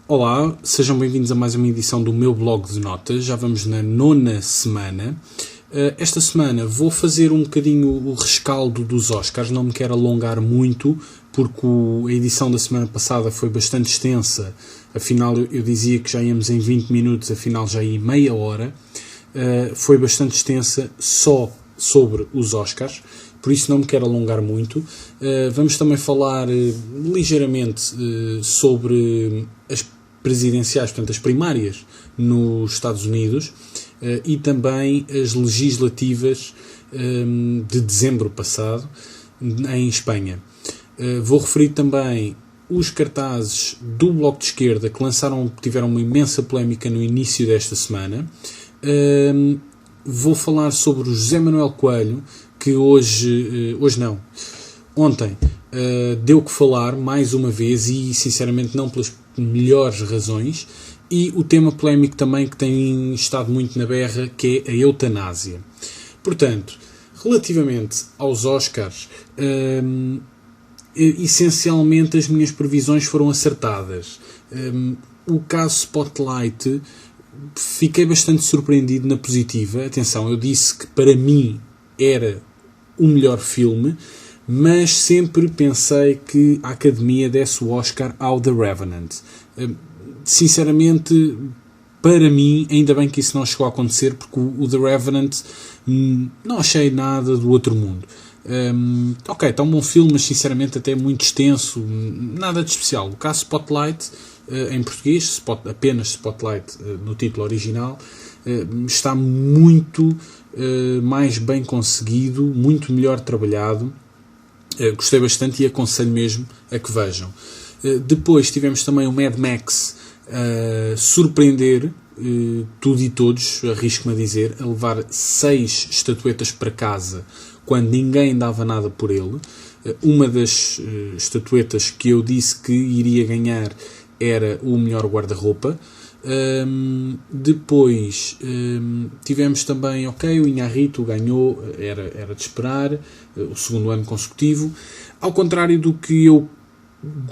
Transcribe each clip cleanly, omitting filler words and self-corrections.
Olá, sejam bem-vindos a mais uma edição do meu blog de notas. Já vamos na 9ª semana. Esta semana vou fazer um bocadinho o rescaldo dos Oscars, não me quero alongar muito, porque a edição da semana passada foi bastante extensa. Afinal, eu dizia que já íamos em 20 minutos, afinal já ia meia hora. Foi bastante extensa só sobre os Oscars, por isso não me quero alongar muito. Vamos também falar ligeiramente sobre as presidenciais, portanto as primárias nos Estados Unidos e também as legislativas de dezembro passado em Espanha. Vou referir também os cartazes do Bloco de Esquerda que tiveram uma imensa polémica no início desta semana. Vou falar sobre o José Manuel Coelho, que ontem deu que falar mais uma vez e sinceramente não pelas melhores razões, e o tema polémico também que tem estado muito na berra, que é a eutanásia. Portanto, relativamente aos Oscars, essencialmente as minhas previsões foram acertadas. O caso Spotlight, fiquei bastante surpreendido na positiva. Atenção, eu disse que para mim era o melhor filme, mas sempre pensei que a Academia desse o Oscar ao The Revenant. Sinceramente, para mim, ainda bem que isso não chegou a acontecer, porque o The Revenant não achei nada do outro mundo. Está um bom filme, mas sinceramente até muito extenso, nada de especial. O caso Spotlight, em português, apenas Spotlight no título original, está muito mais bem conseguido, muito melhor trabalhado. Gostei bastante e aconselho mesmo a que vejam. Depois tivemos também o Mad Max a surpreender tudo e todos, arrisco-me a dizer, a levar 6 estatuetas para casa quando ninguém dava nada por ele. Uma das estatuetas que eu disse que iria ganhar era o melhor guarda-roupa. Depois tivemos também, o Iñárritu ganhou, era de esperar, o segundo ano consecutivo. Ao contrário do que eu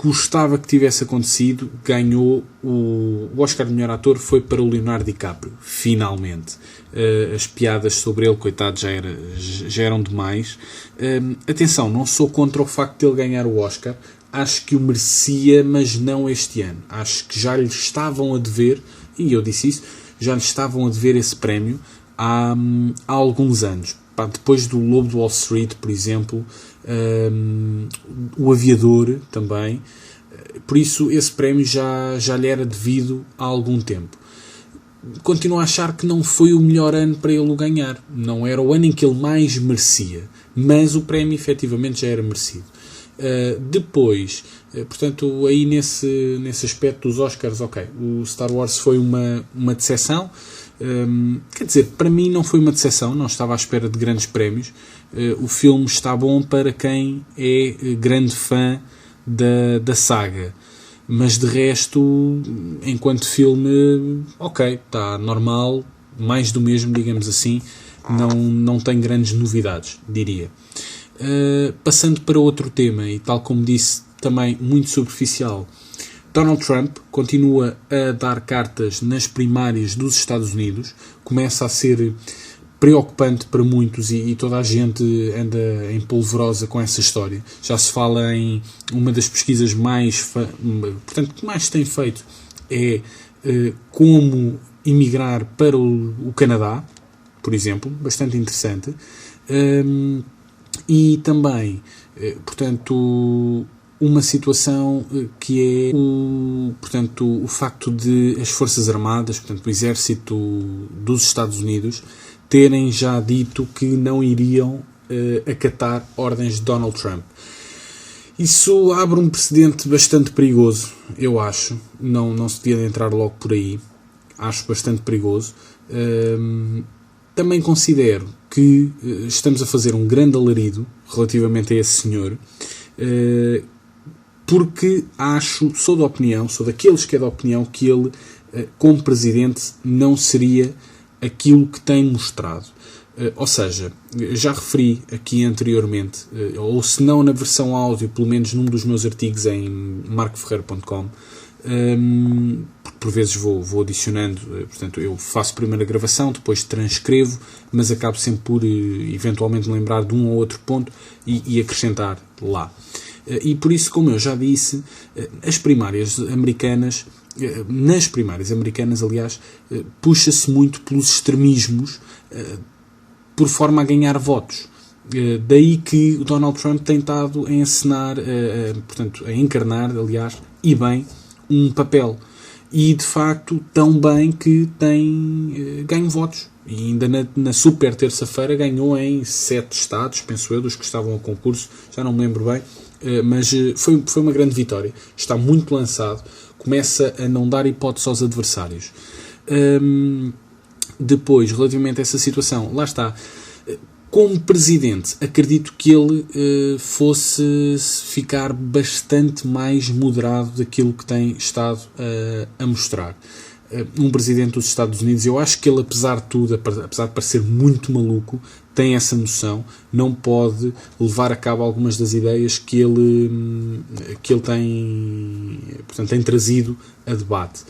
gostava que tivesse acontecido, ganhou o Oscar de melhor ator, foi para o Leonardo DiCaprio, finalmente. As piadas sobre ele, coitado, já eram demais. Atenção, não sou contra o facto de ele ganhar o Oscar. Acho que o merecia, mas não este ano. Acho que já lhe estavam a dever, e eu disse isso, já lhe estavam a dever esse prémio há alguns anos. Depois do Lobo de Wall Street, por exemplo, o Aviador também. Por isso, esse prémio já lhe era devido há algum tempo. Continuo a achar que não foi o melhor ano para ele o ganhar. Não era o ano em que ele mais merecia, mas o prémio efetivamente já era merecido. Depois, portanto, aí nesse aspecto dos Oscars, o Star Wars foi uma decepção. Quer dizer, para mim não foi uma decepção, não estava à espera de grandes prémios. O filme está bom para quem é grande fã da saga, mas de resto, enquanto filme, está normal, mais do mesmo, digamos assim, não tem grandes novidades, diria. Passando para outro tema, e tal como disse, também muito superficial, Donald Trump continua a dar cartas nas primárias dos Estados Unidos, começa a ser preocupante para muitos e toda a gente anda em polvorosa com essa história. Já se fala em uma das pesquisas que mais se tem feito é como emigrar para o Canadá, por exemplo, bastante interessante. E também, portanto, uma situação que é o facto de as Forças Armadas, portanto, o Exército dos Estados Unidos, terem já dito que não iriam acatar ordens de Donald Trump. Isso abre um precedente bastante perigoso, eu acho. Não se devia entrar logo por aí. Acho bastante perigoso. Também considero que estamos a fazer um grande alarido relativamente a esse senhor, porque sou daqueles que é da opinião que ele, como presidente, não seria aquilo que tem mostrado. Ou seja, já referi aqui anteriormente, ou se não na versão áudio, pelo menos num dos meus artigos em marcoferreira.com, porque por vezes vou adicionando, portanto, eu faço primeiro a gravação, depois transcrevo, mas acabo sempre por eventualmente lembrar de um ou outro ponto e acrescentar lá. E por isso, como eu já disse, as primárias americanas, nas primárias americanas, aliás, puxa-se muito pelos extremismos por forma a ganhar votos. Daí que o Donald Trump tem estado a encenar, portanto, a encarnar, aliás, e bem, um papel. E, de facto, tão bem que tem ganho votos. E ainda na super terça-feira ganhou em 7 estados, penso eu, dos que estavam a concurso, já não me lembro bem, mas foi uma grande vitória. Está muito lançado, começa a não dar hipótese aos adversários. Depois, relativamente a essa situação, lá está. Como presidente, acredito que ele fosse ficar bastante mais moderado daquilo que tem estado a mostrar. Um presidente dos Estados Unidos, eu acho que ele, apesar de tudo, apesar de parecer muito maluco, tem essa noção, não pode levar a cabo algumas das ideias que ele tem, portanto, tem trazido a debate.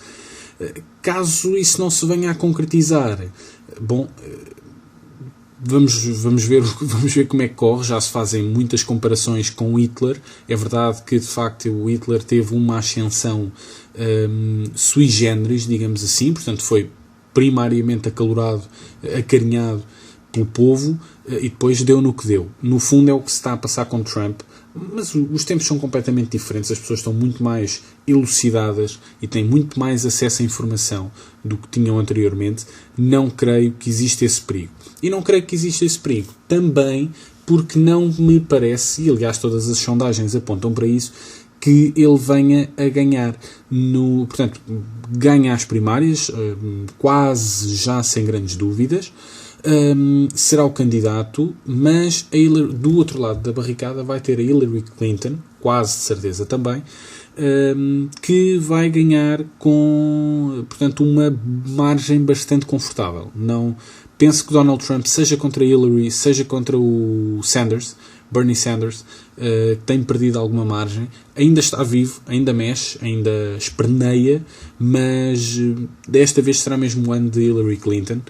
Caso isso não se venha a concretizar, bom, vamos ver como é que corre. Já se fazem muitas comparações com Hitler. É verdade que, de facto, o Hitler teve uma ascensão sui generis, digamos assim, portanto foi primariamente acalorado, acarinhado pelo povo e depois deu no que deu. No fundo é o que se está a passar com Trump, mas os tempos são completamente diferentes, as pessoas estão muito mais elucidadas e têm muito mais acesso à informação do que tinham anteriormente. Não creio que exista esse perigo. E não creio que exista esse perigo também porque não me parece, e aliás todas as sondagens apontam para isso, que ele venha a ganhar. Portanto, ganha as primárias, quase já sem grandes dúvidas. Será o candidato, mas do outro lado da barricada vai ter a Hillary Clinton, quase de certeza também, que vai ganhar com, portanto, uma margem bastante confortável. Não penso que Donald Trump, seja contra Hillary, seja contra o Bernie Sanders, tem perdido alguma margem. Ainda está vivo, ainda mexe, ainda esperneia, mas desta vez será mesmo o ano de Hillary Clinton.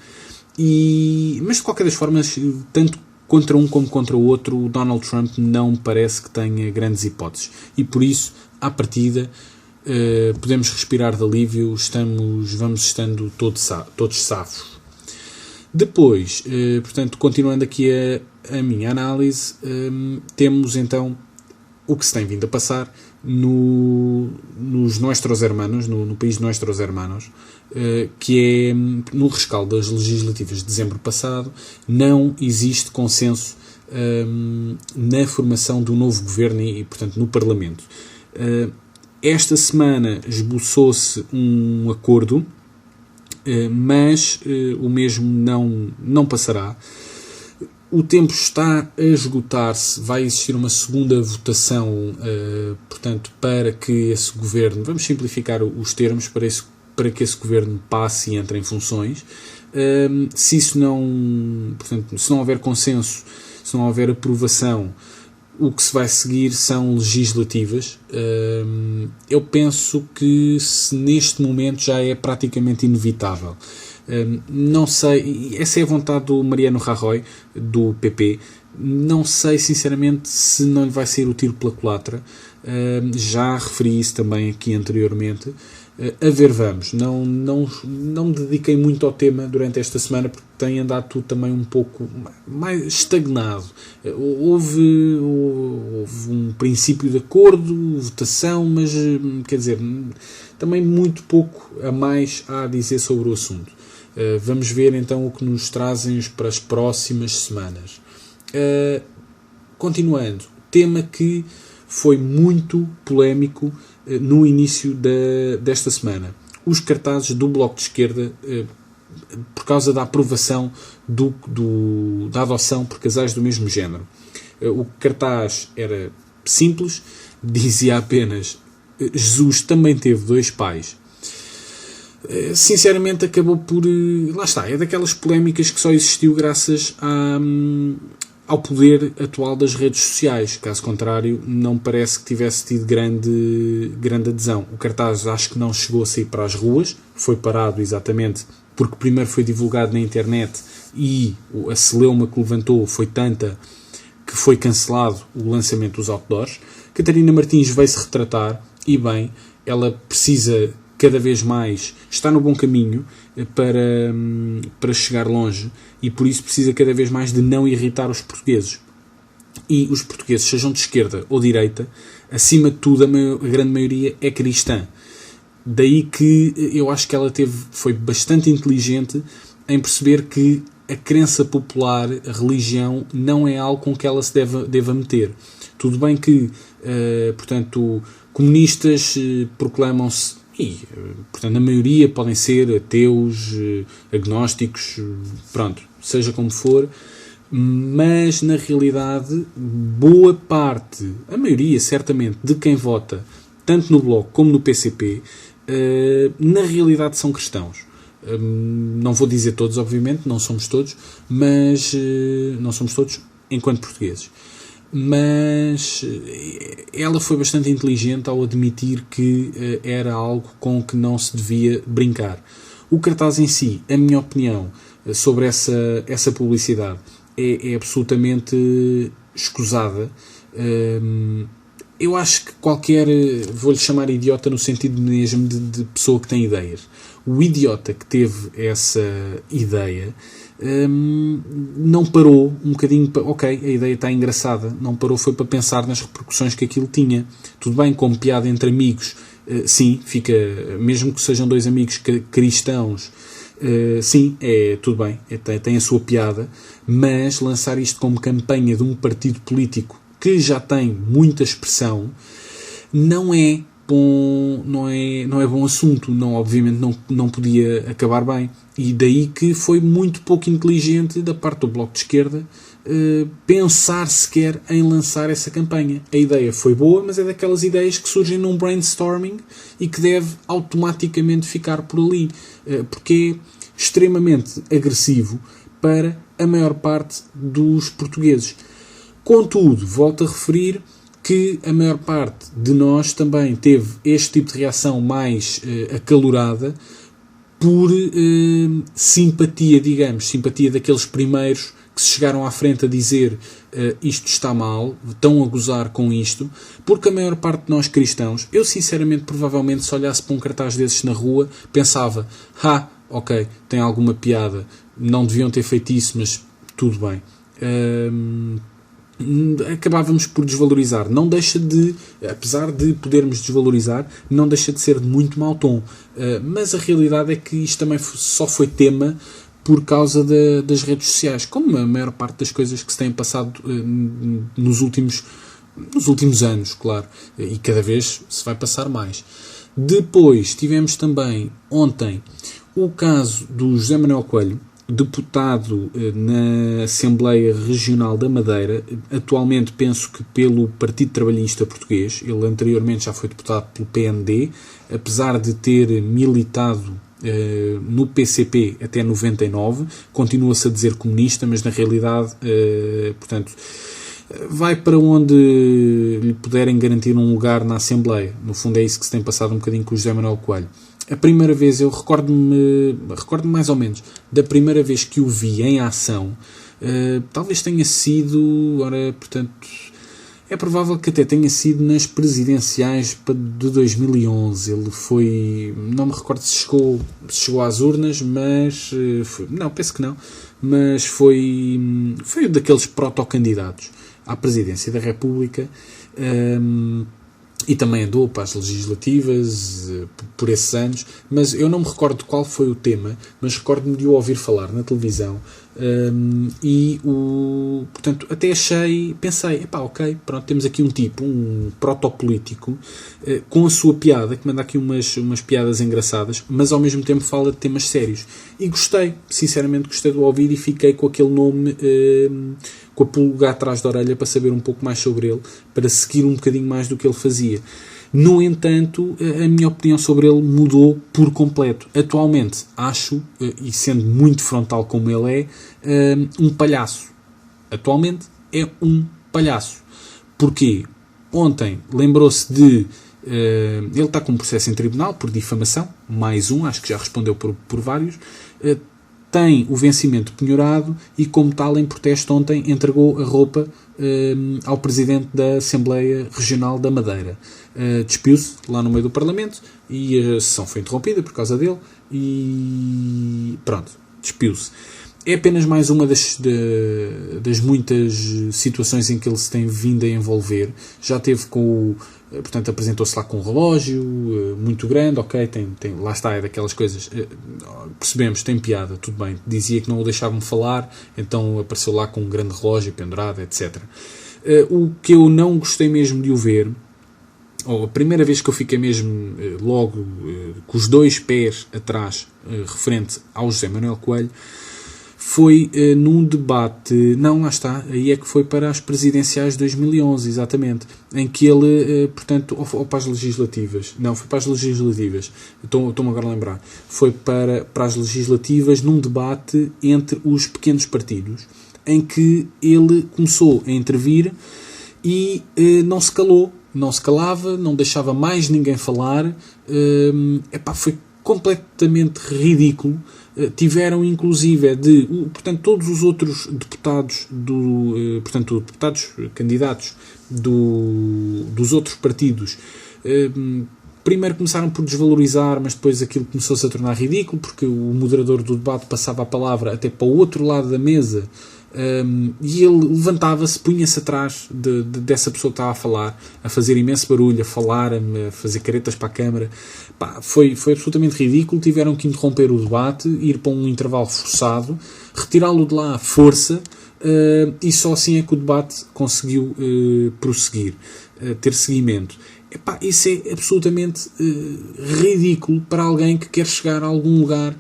Mas de qualquer das formas, tanto contra um como contra o outro, o Donald Trump não parece que tenha grandes hipóteses. E por isso, à partida, podemos respirar de alívio, vamos estando todos safos. Depois, portanto, continuando aqui a minha análise, temos então o que se tem vindo a passar nos Nuestros Hermanos, no país de Nuestros Hermanos, que é no rescaldo das legislativas de dezembro passado. Não existe consenso na formação do novo governo e, portanto, no Parlamento. Esta semana esboçou-se um acordo, mas o mesmo não passará. O tempo está a esgotar-se, vai existir uma segunda votação, portanto, para que esse governo, vamos simplificar os termos, para que esse governo passe e entre em funções. Se não houver consenso, se não houver aprovação, o que se vai seguir são legislativas. Eu penso que neste momento já é praticamente inevitável. Não sei, essa é a vontade do Mariano Rajoy, do PP. Não sei, sinceramente, se não lhe vai sair o tiro pela culatra. Já referi isso também aqui anteriormente. A ver, vamos. Não me dediquei muito ao tema durante esta semana porque tem andado tudo também um pouco mais estagnado. Houve um princípio de acordo, votação, mas, quer dizer, também muito pouco a mais há a dizer sobre o assunto. Vamos ver então o que nos trazem para as próximas semanas. Continuando, tema que foi muito polémico no início desta semana. Os cartazes do Bloco de Esquerda, por causa da aprovação da adoção por casais do mesmo género. O cartaz era simples, dizia apenas: Jesus também teve 2 pais. Sinceramente acabou por... Lá está, é daquelas polémicas que só existiu graças ao poder atual das redes sociais. Caso contrário, não parece que tivesse tido grande adesão. O cartaz acho que não chegou a sair para as ruas, foi parado exatamente porque primeiro foi divulgado na internet e a celeuma que levantou foi tanta que foi cancelado o lançamento dos outdoors. Catarina Martins veio-se retratar, e bem, ela precisa cada vez mais, está no bom caminho para chegar longe, e por isso precisa cada vez mais de não irritar os portugueses. E os portugueses, sejam de esquerda ou direita, acima de tudo a grande maioria é cristã. Daí que eu acho que ela foi bastante inteligente em perceber que a crença popular, a religião, não é algo com que ela se deva meter. Tudo bem que, portanto, comunistas proclamam-se, e, portanto, a maioria podem ser ateus, agnósticos, pronto, seja como for, mas na realidade, boa parte, a maioria certamente, de quem vota, tanto no Bloco como no PCP, na realidade são cristãos. Não vou dizer todos, obviamente, não somos todos, mas não somos todos enquanto portugueses. Mas ela foi bastante inteligente ao admitir que era algo com que não se devia brincar. O cartaz em si, a minha opinião sobre essa publicidade é absolutamente escusada. Eu acho que vou-lhe chamar idiota no sentido mesmo de pessoa que tem ideias. O idiota que teve essa ideia não parou um bocadinho ok, a ideia está engraçada, não parou, foi para pensar nas repercussões que aquilo tinha. Tudo bem, como piada entre amigos, sim, fica, mesmo que sejam dois amigos cristãos, sim, tudo bem, tem a sua piada, mas lançar isto como campanha de um partido político que já tem muita expressão, não é bom assunto, obviamente não podia acabar bem, e daí que foi muito pouco inteligente da parte do Bloco de Esquerda pensar sequer em lançar essa campanha. A ideia foi boa, mas é daquelas ideias que surgem num brainstorming e que deve automaticamente ficar por ali, porque é extremamente agressivo para a maior parte dos portugueses. Contudo, volto a referir que a maior parte de nós também teve este tipo de reação mais acalorada por simpatia, digamos, simpatia daqueles primeiros que se chegaram à frente a dizer isto está mal, estão a gozar com isto, porque a maior parte de nós cristãos, eu sinceramente, provavelmente, se olhasse para um cartaz desses na rua, pensava, ok, tem alguma piada, não deviam ter feito isso, mas tudo bem. Acabávamos por desvalorizar. Não deixa de, apesar de podermos desvalorizar, não deixa de ser de muito mau tom. Mas a realidade é que isto também só foi tema por causa das redes sociais, como a maior parte das coisas que se têm passado nos últimos anos, claro, e cada vez se vai passar mais. Depois tivemos também ontem o caso do José Manuel Coelho, deputado na Assembleia Regional da Madeira, atualmente penso que pelo Partido Trabalhista Português. Ele anteriormente já foi deputado pelo PND, apesar de ter militado no PCP até 99, continua-se a dizer comunista, mas na realidade, portanto, vai para onde lhe puderem garantir um lugar na Assembleia. No fundo é isso que se tem passado um bocadinho com o José Manuel Coelho. A primeira vez, eu recordo-me mais ou menos, da primeira vez que o vi em ação, talvez tenha sido, portanto, é provável que até tenha sido nas presidenciais de 2011. Ele foi, não me recordo se chegou às urnas, mas, penso que não, mas foi daqueles protocandidatos à presidência da República, e também andou para as legislativas por esses anos, mas eu não me recordo qual foi o tema, mas recordo-me de o ouvir falar na televisão, portanto, até pensei, ok, pronto, temos aqui um protopolítico com a sua piada, que manda aqui umas piadas engraçadas, mas ao mesmo tempo fala de temas sérios, e sinceramente gostei de o ouvir, e fiquei com aquele nome, com a pulga atrás da orelha, para saber um pouco mais sobre ele, para seguir um bocadinho mais do que ele fazia. No entanto, a minha opinião sobre ele mudou por completo. Atualmente acho, e sendo muito frontal como ele é, um palhaço. Atualmente é um palhaço. Porquê? Ontem lembrou-se de... ele está com um processo em tribunal por difamação, mais um, acho que já respondeu por vários. Tem o vencimento penhorado e, como tal, em protesto ontem, entregou a roupa ao Presidente da Assembleia Regional da Madeira. Despiu-se lá no meio do Parlamento e a sessão foi interrompida por causa dele e pronto, despiu-se. É apenas mais uma das muitas situações em que ele se tem vindo a envolver. Já teve portanto, apresentou-se lá com um relógio muito grande, ok, lá está, é daquelas coisas, percebemos, tem piada, tudo bem, dizia que não o deixavam falar, então apareceu lá com um grande relógio pendurado, etc. O que eu não gostei mesmo de o ver, a primeira vez que eu fiquei mesmo logo com os dois pés atrás referente ao José Manuel Coelho, foi num debate, não, lá está, aí é que foi para as presidenciais de 2011, exatamente, em que ele, portanto, ou para as legislativas, não, foi para as legislativas, estou-me agora a lembrar, foi para as legislativas num debate entre os pequenos partidos, em que ele começou a intervir e não se calou, não se calava, não deixava mais ninguém falar, foi completamente ridículo. Tiveram inclusive portanto, todos os outros deputados candidatos dos outros partidos primeiro começaram por desvalorizar, mas depois aquilo começou-se a tornar ridículo, porque o moderador do debate passava a palavra até para o outro lado da mesa, e ele levantava-se, punha-se atrás dessa pessoa que estava a falar, a fazer imenso barulho, a falar, a fazer caretas para a câmara. Foi absolutamente ridículo. Tiveram que interromper o debate, ir para um intervalo forçado, retirá-lo de lá à força, e só assim é que o debate conseguiu prosseguir, ter seguimento. Isso é absolutamente ridículo para alguém que quer chegar a algum lugar,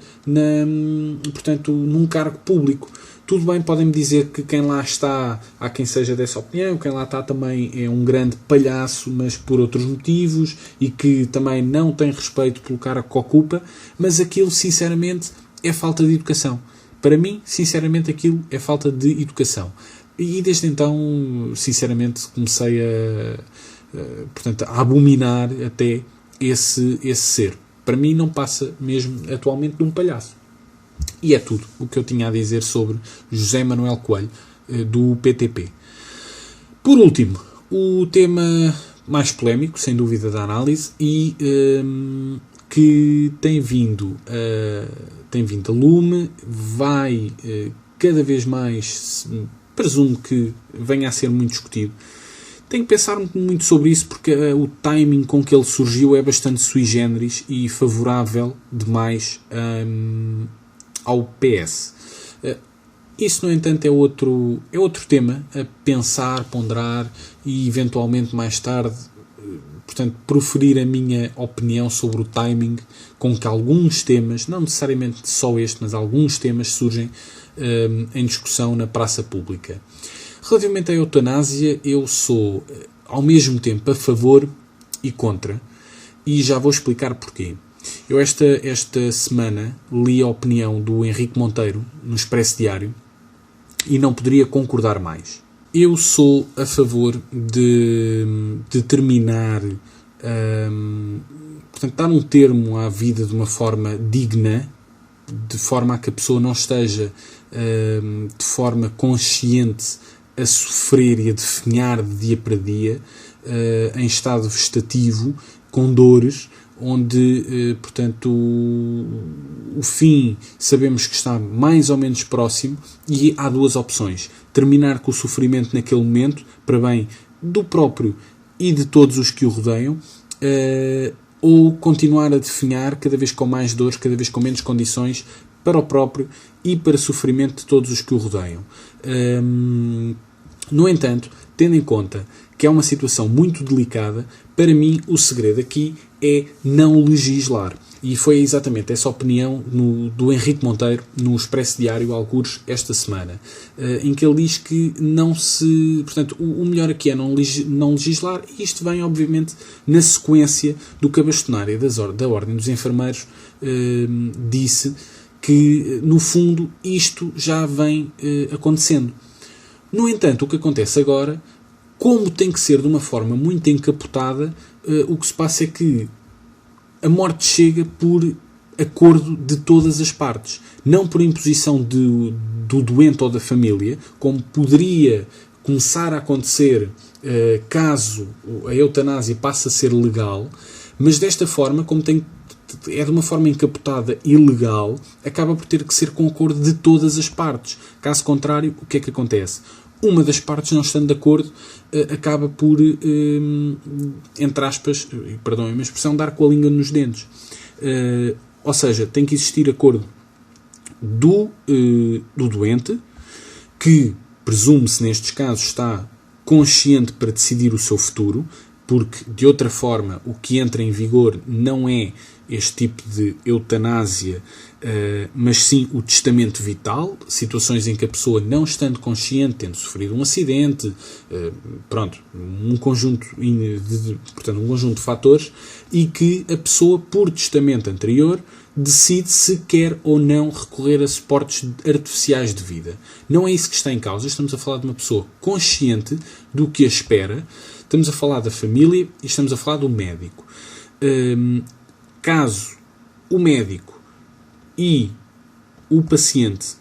portanto, num cargo público. Tudo bem, podem-me dizer que quem lá está, há quem seja dessa opinião, quem lá está também é um grande palhaço, mas por outros motivos, e que também não tem respeito pelo cargo que ocupa, mas aquilo, sinceramente, é falta de educação. Para mim, sinceramente, aquilo é falta de educação. E desde então, sinceramente, comecei a abominar até esse ser. Para mim não passa mesmo atualmente de um palhaço. E é tudo o que eu tinha a dizer sobre José Manuel Coelho, do PTP. Por último, o tema mais polémico, sem dúvida, da análise, e que tem vindo a lume, vai cada vez mais, presumo que venha a ser muito discutido. Tenho que pensar muito sobre isso, porque o timing com que ele surgiu é bastante sui generis e favorável demais ao PS. Isso, no entanto, é outro tema a pensar, ponderar e, eventualmente, mais tarde, portanto, proferir a minha opinião sobre o timing com que alguns temas, não necessariamente só este, mas alguns temas surgem em discussão na praça pública. Relativamente à eutanásia, eu sou, ao mesmo tempo, a favor e contra, e já vou explicar porquê. Eu esta semana li a opinião do Henrique Monteiro no Expresso Diário e não poderia concordar mais. Eu sou a favor de terminar, portanto, dar um termo à vida de uma forma digna, de forma a que a pessoa não esteja de forma consciente a sofrer e a definhar de dia para dia, em estado vegetativo, com dores, onde, portanto, o fim sabemos que está mais ou menos próximo, e há duas opções: terminar com o sofrimento naquele momento, para bem do próprio e de todos os que o rodeiam, ou continuar a definhar cada vez com mais dores, cada vez com menos condições para o próprio e para sofrimento de todos os que o rodeiam. No entanto, tendo em conta que é uma situação muito delicada, para mim o segredo aqui é não legislar. E foi exatamente essa opinião do Henrique Monteiro no Expresso Diário, algures, esta semana, em que ele diz que portanto, o melhor aqui é não legislar, e isto vem, obviamente, na sequência do que a bastonária da Ordem dos Enfermeiros disse, que, no fundo, isto já vem acontecendo. No entanto, o que acontece agora, como tem que ser de uma forma muito encapotada, o que se passa é que a morte chega por acordo de todas as partes, não por imposição do doente ou da família, como poderia começar a acontecer caso a eutanásia passe a ser legal, mas desta forma, como é de uma forma encapotada e ilegal, acaba por ter que ser com acordo de todas as partes. Caso contrário, o que é que acontece? Uma das partes, não estando de acordo, acaba por, entre aspas, perdoem-me a expressão, dar com a língua nos dentes. Ou seja, tem que existir acordo do doente, que presume-se nestes casos está consciente para decidir o seu futuro, porque de outra forma o que entra em vigor não é este tipo de eutanásia, mas sim o testamento vital, situações em que a pessoa, não estando consciente, tendo sofrido um acidente, um conjunto de fatores, e que a pessoa, por testamento anterior, decide se quer ou não recorrer a suportes artificiais de vida. Não é isso que está em causa, estamos a falar de uma pessoa consciente do que a espera, estamos a falar da família e estamos a falar do médico. Caso o médico e o paciente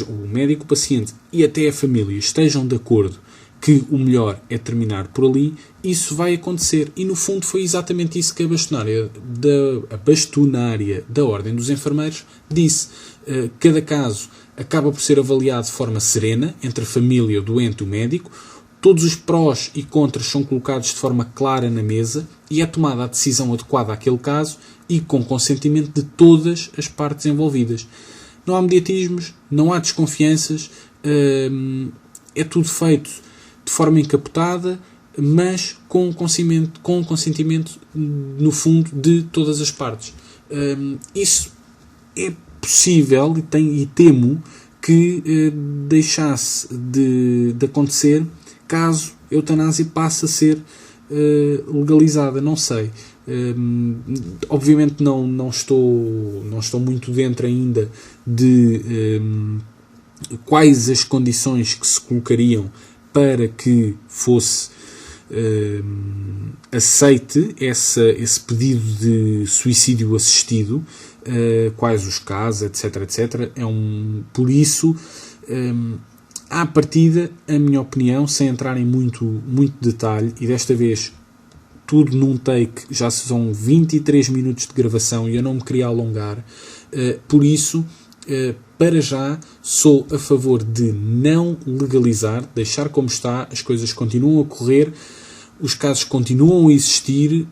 o médico, o paciente e até a família estejam de acordo que o melhor é terminar por ali, isso vai acontecer. E no fundo foi exatamente isso que a bastonária da Ordem dos Enfermeiros disse. Cada caso acaba por ser avaliado de forma serena entre a família, o doente e o médico. Todos os prós e contras são colocados de forma clara na mesa e é tomada a decisão adequada àquele caso e com consentimento de todas as partes envolvidas. Não há mediatismos, não há desconfianças, é tudo feito de forma encapotada, mas com consentimento, no fundo, de todas as partes. Isso é possível e temo que deixasse de acontecer caso a eutanásia passe a ser legalizada. Não sei. Obviamente não estou muito dentro ainda de quais as condições que se colocariam para que fosse aceite esse pedido de suicídio assistido, quais os casos, etc. Por isso, à partida, a minha opinião, sem entrar em muito detalhe, e desta vez tudo num take, já são 23 minutos de gravação e eu não me queria alongar, por isso, para já, sou a favor de não legalizar, deixar como está, as coisas continuam a correr, os casos continuam a existir,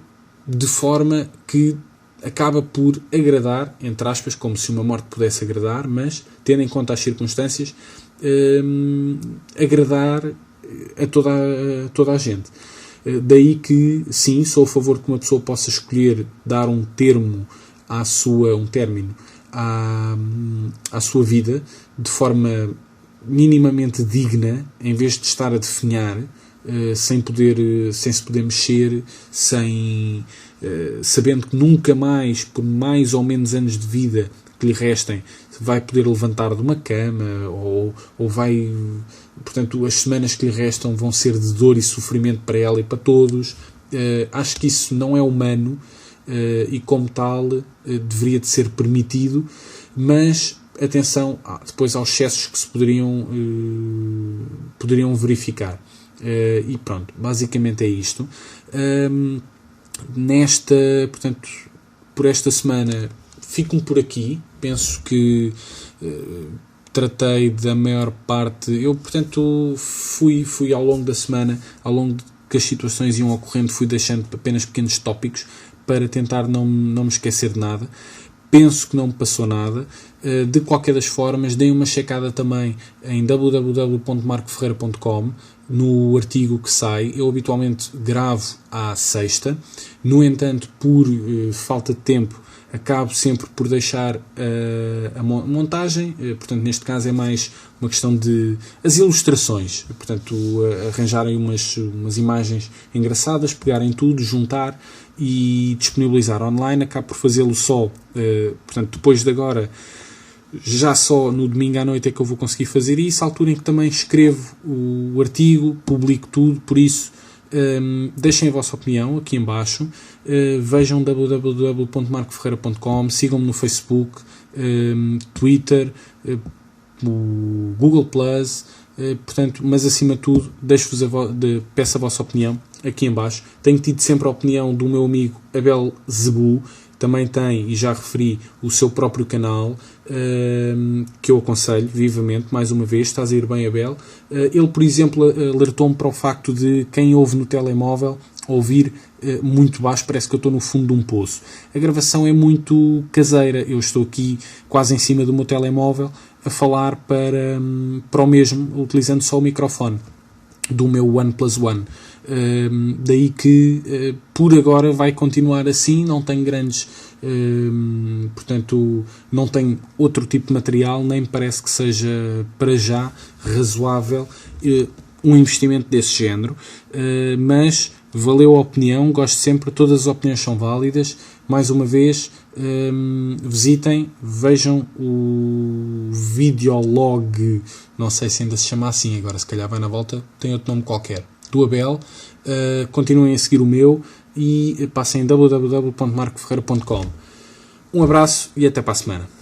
de forma que acaba por agradar, entre aspas, como se uma morte pudesse agradar, mas, tendo em conta as circunstâncias, agradar a toda a gente. Daí que, sim, sou a favor que uma pessoa possa escolher dar um término à sua vida de forma minimamente digna, em vez de estar a definhar, sem se poder mexer, sabendo que nunca mais, por mais ou menos anos de vida que lhe restem, vai poder levantar de uma cama ou vai, portanto, as semanas que lhe restam vão ser de dor e sofrimento para ela e para todos. Acho que isso não é humano e, como tal, deveria de ser permitido, mas atenção depois aos excessos que se poderiam verificar. E pronto, basicamente é isto. Portanto, por esta semana fico por aqui. Penso que tratei da maior parte. Eu, portanto, fui ao longo da semana, ao longo que as situações iam ocorrendo, fui deixando apenas pequenos tópicos para tentar não me esquecer de nada. Penso que não me passou nada. De qualquer das formas, deem uma checada também em www.marcoferreira.com no artigo que sai. Eu habitualmente gravo à sexta. No entanto, por falta de tempo, acabo sempre por deixar a montagem. Portanto, neste caso é mais uma questão de as ilustrações. Portanto, arranjarem umas imagens engraçadas, pegarem tudo, juntar e disponibilizar online. Acabo por fazê-lo só, portanto, depois de agora já só no domingo à noite é que eu vou conseguir fazer isso, à altura em que também escrevo o artigo, publico tudo, por isso deixem a vossa opinião aqui em baixo, vejam www.marcoferreira.com, sigam-me no Facebook, Twitter, o Google+, portanto, mas acima de tudo peço a vossa opinião aqui em baixo. Tenho tido sempre a opinião do meu amigo Abel Zebu, também tem, e já referi, o seu próprio canal, que eu aconselho vivamente, mais uma vez, estás a ir bem, Abel. Ele, por exemplo, alertou-me para o facto de quem ouve no telemóvel ouvir muito baixo, parece que eu estou no fundo de um poço. A gravação é muito caseira, eu estou aqui quase em cima do meu telemóvel a falar para o mesmo, utilizando só o microfone do meu OnePlus One. Daí que por agora vai continuar assim, não tenho grandes, portanto não tenho outro tipo de material, nem me parece que seja para já razoável um investimento desse género, mas valeu a opinião, gosto sempre, todas as opiniões são válidas. Mais uma vez, visitem, vejam o videolog, não sei se ainda se chama assim, agora se calhar vai na volta, tem outro nome qualquer, do Abel. Continuem a seguir o meu e passem em www.marcoferreira.com. Um abraço e até para a semana.